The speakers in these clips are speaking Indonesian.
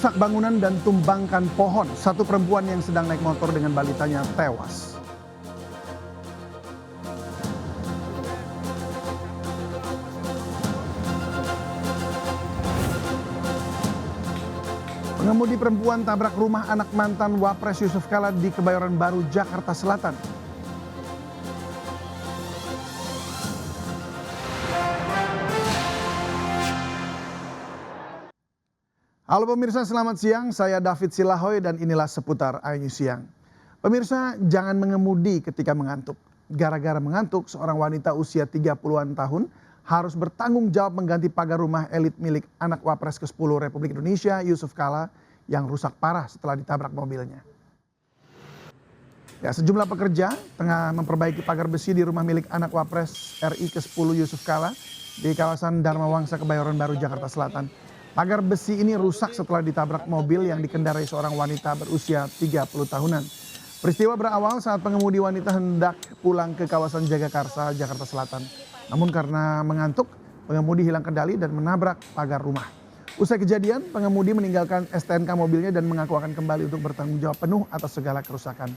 Rusak bangunan dan tumbangkan pohon. Satu perempuan yang sedang naik motor dengan balitanya tewas. Pengemudi perempuan tabrak rumah anak mantan Wapres Yusuf Kala di Kebayoran Baru, Jakarta Selatan. Halo pemirsa, selamat siang. Saya David Silahoy dan inilah seputar iNews Siang. Pemirsa, jangan mengemudi ketika mengantuk. Gara-gara mengantuk, seorang wanita usia 30-an tahun harus bertanggung jawab mengganti pagar rumah elit milik anak Wapres ke-10 Republik Indonesia, Yusuf Kala, yang rusak parah setelah ditabrak mobilnya. Ya, sejumlah pekerja tengah memperbaiki pagar besi di rumah milik anak Wapres RI ke-10 Yusuf Kala di kawasan Dharma Wangsa, Kebayoran Baru, Jakarta Selatan. Pagar besi ini rusak setelah ditabrak mobil yang dikendarai seorang wanita berusia 30 tahunan. Peristiwa berawal saat pengemudi wanita hendak pulang ke kawasan Jagakarsa, Jakarta Selatan. Namun karena mengantuk, pengemudi hilang kendali dan menabrak pagar rumah. Usai kejadian, pengemudi meninggalkan STNK mobilnya dan mengaku akan kembali untuk bertanggung jawab penuh atas segala kerusakan.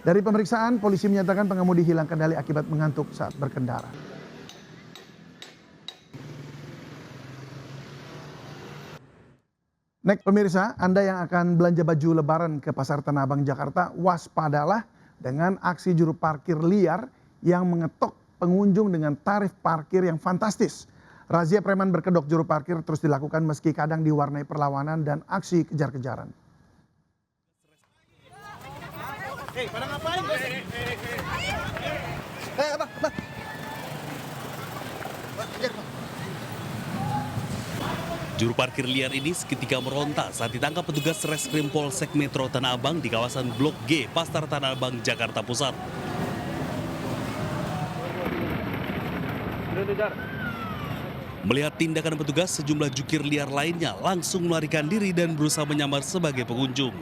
Dari pemeriksaan, polisi menyatakan pengemudi hilang kendali akibat mengantuk saat berkendara. Next pemirsa, Anda yang akan belanja baju lebaran ke Pasar Tanah Abang Jakarta, waspadalah dengan aksi juru parkir liar yang mengetok pengunjung dengan tarif parkir yang fantastis. Razia preman berkedok juru parkir terus dilakukan meski kadang diwarnai perlawanan dan aksi kejar-kejaran. Hei, pada ngapain? Abang. Kejar, Bang. Juru parkir liar ini seketika meronta saat ditangkap petugas Reskrim Polsek Metro Tanah Abang di kawasan Blok G, Pasar Tanah Abang, Jakarta Pusat. Melihat tindakan petugas, sejumlah jukir liar lainnya langsung melarikan diri dan berusaha menyamar sebagai pengunjung.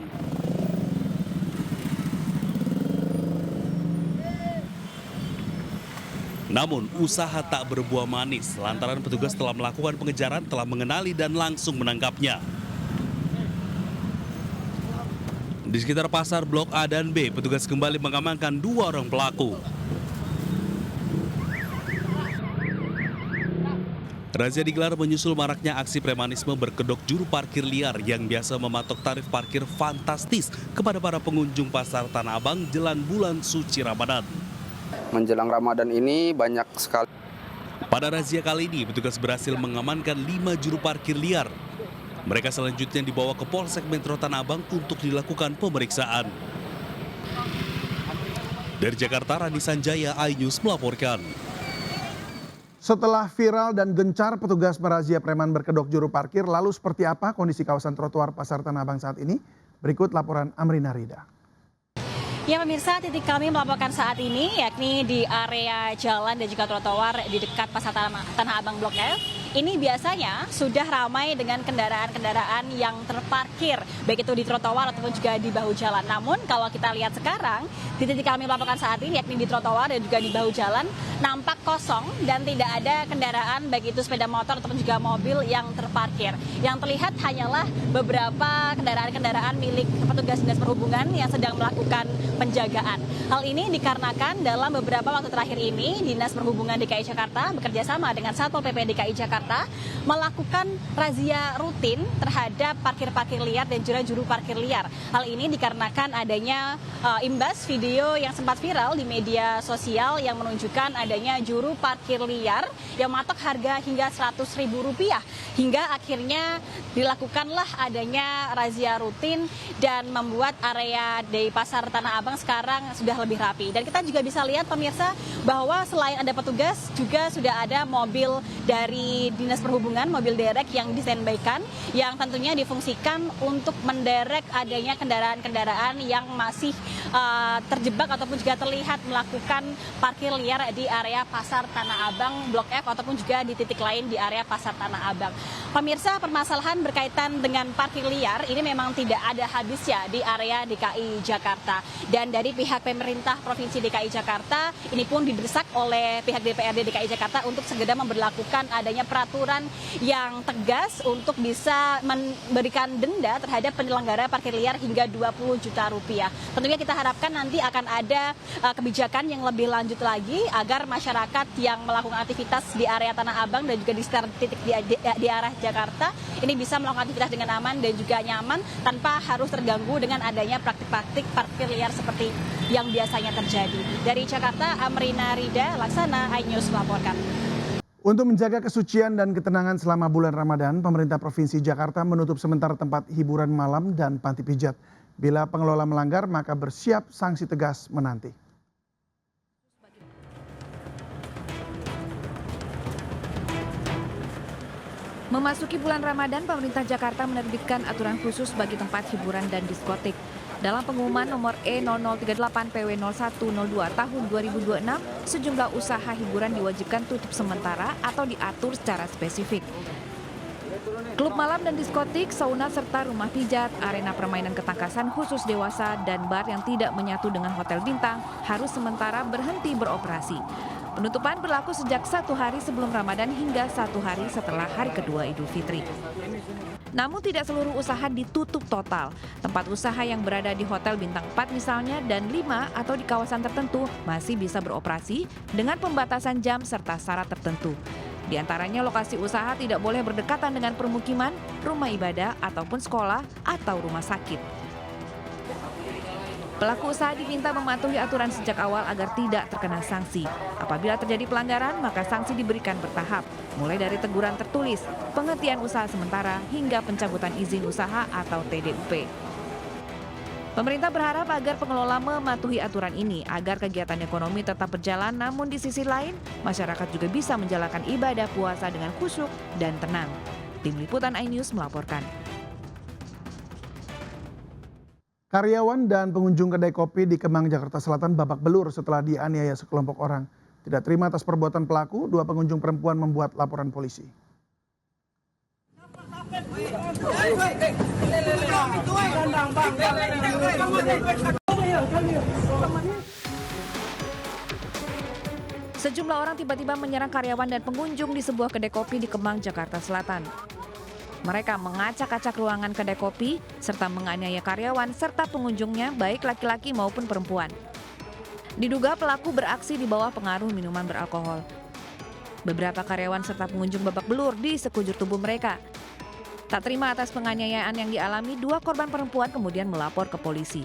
Namun usaha tak berbuah manis lantaran petugas telah melakukan pengejaran, telah mengenali dan langsung menangkapnya. Di sekitar pasar Blok A dan B, petugas kembali mengamankan 2 orang pelaku. Razia digelar menyusul maraknya aksi premanisme berkedok juru parkir liar yang biasa mematok tarif parkir fantastis kepada para pengunjung Pasar Tanah Abang jelang bulan suci Ramadan. Menjelang Ramadan ini banyak sekali. Pada razia kali ini, petugas berhasil mengamankan 5 juru parkir liar. Mereka selanjutnya dibawa ke Polsek Metro Tanah Abang untuk dilakukan pemeriksaan. Dari Jakarta, Rani Sanjaya, iNews melaporkan. Setelah viral dan gencar petugas merazia preman berkedok juru parkir, lalu seperti apa kondisi kawasan trotoar Pasar Tanah Abang saat ini? Berikut laporan Amrina Rida. Ya pemirsa, titik kami melaporkan saat ini yakni di area jalan dan juga trotoar di dekat Pasar Tanah Abang Blok F. Ini biasanya sudah ramai dengan kendaraan-kendaraan yang terparkir, baik itu di trotoar ataupun juga di bahu jalan. Namun kalau kita lihat sekarang, di titik kami melaporkan saat ini yakni di trotoar dan juga di bahu jalan, nampak kosong dan tidak ada kendaraan baik itu sepeda motor ataupun juga mobil yang terparkir. Yang terlihat hanyalah beberapa kendaraan-kendaraan milik petugas Dinas Perhubungan yang sedang melakukan penjagaan. Hal ini dikarenakan dalam beberapa waktu terakhir ini Dinas Perhubungan DKI Jakarta bekerjasama dengan Satpol PP DKI Jakarta melakukan razia rutin terhadap parkir-parkir liar dan juga juru parkir liar. Hal ini dikarenakan adanya imbas video yang sempat viral di media sosial yang menunjukkan adanya juru parkir liar yang mematok harga hingga Rp100.000 hingga akhirnya dilakukanlah adanya razia rutin dan membuat area di Pasar Tanah Abang sekarang sudah lebih rapi. Dan kita juga bisa lihat pemirsa bahwa selain ada petugas juga sudah ada mobil dari Dinas Perhubungan, mobil derek yang disandbykan yang tentunya difungsikan untuk menderek adanya kendaraan-kendaraan yang masih terjebak ataupun juga terlihat melakukan parkir liar di area Pasar Tanah Abang Blok F ataupun juga di titik lain di area Pasar Tanah Abang. Pemirsa, permasalahan berkaitan dengan parkir liar ini memang tidak ada habisnya di area DKI Jakarta. Dan dari pihak pemerintah Provinsi DKI Jakarta ini pun didesak oleh pihak DPRD DKI Jakarta untuk segera memberlakukan adanya peraturan peraturan yang tegas untuk bisa memberikan denda terhadap penyelenggara parkir liar hingga 20 juta rupiah. Tentunya kita harapkan nanti akan ada kebijakan yang lebih lanjut lagi agar masyarakat yang melakukan aktivitas di area Tanah Abang dan juga di sekitar titik di arah Jakarta ini bisa melakukan aktivitas dengan aman dan juga nyaman tanpa harus terganggu dengan adanya praktik-praktik parkir liar seperti yang biasanya terjadi. Dari Jakarta, Amrina Rida Laksana, iNews melaporkan. Untuk menjaga kesucian dan ketenangan selama bulan Ramadan, pemerintah Provinsi Jakarta menutup sementara tempat hiburan malam dan panti pijat. Bila pengelola melanggar, maka bersiap sanksi tegas menanti. Memasuki bulan Ramadan, pemerintah Jakarta menerbitkan aturan khusus bagi tempat hiburan dan diskotik. Dalam pengumuman nomor E0038 PW0102 tahun 2026, sejumlah usaha hiburan diwajibkan tutup sementara atau diatur secara spesifik. Klub malam dan diskotik, sauna serta rumah pijat, arena permainan ketangkasan khusus dewasa, dan bar yang tidak menyatu dengan hotel bintang harus sementara berhenti beroperasi. Penutupan berlaku sejak 1 hari sebelum Ramadan hingga 1 hari setelah hari kedua Idul Fitri. Namun tidak seluruh usaha ditutup total. Tempat usaha yang berada di Hotel Bintang 4 misalnya dan 5 atau di kawasan tertentu masih bisa beroperasi dengan pembatasan jam serta syarat tertentu. Di antaranya lokasi usaha tidak boleh berdekatan dengan permukiman, rumah ibadah, ataupun sekolah atau rumah sakit. Pelaku usaha diminta mematuhi aturan sejak awal agar tidak terkena sanksi. Apabila terjadi pelanggaran, maka sanksi diberikan bertahap, mulai dari teguran tertulis, penghentian usaha sementara, hingga pencabutan izin usaha atau TDUP. Pemerintah berharap agar pengelola mematuhi aturan ini agar kegiatan ekonomi tetap berjalan, namun di sisi lain, masyarakat juga bisa menjalankan ibadah puasa dengan khusyuk dan tenang. Tim Liputan iNews melaporkan. Karyawan dan pengunjung kedai kopi di Kemang, Jakarta Selatan babak belur setelah dianiaya sekelompok orang. Tidak terima atas perbuatan pelaku, 2 pengunjung perempuan membuat laporan polisi. Sejumlah orang tiba-tiba menyerang karyawan dan pengunjung di sebuah kedai kopi di Kemang, Jakarta Selatan. Mereka mengacak-acak ruangan kedai kopi, serta menganiaya karyawan serta pengunjungnya baik laki-laki maupun perempuan. Diduga pelaku beraksi di bawah pengaruh minuman beralkohol. Beberapa karyawan serta pengunjung babak belur di sekujur tubuh mereka. Tak terima atas penganiayaan yang dialami, 2 korban perempuan kemudian melapor ke polisi.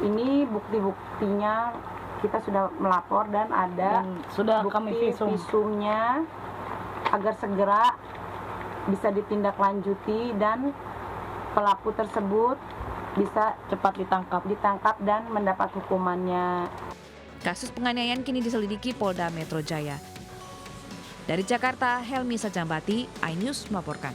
Ini bukti-buktinya kita sudah melapor dan ada sudah bukti kami visumnya agar segera bisa ditindaklanjuti dan pelaku tersebut bisa cepat ditangkap dan mendapat hukumannya. Kasus penganiayaan kini diselidiki Polda Metro Jaya. Dari Jakarta, Helmi Sajambati, iNews melaporkan.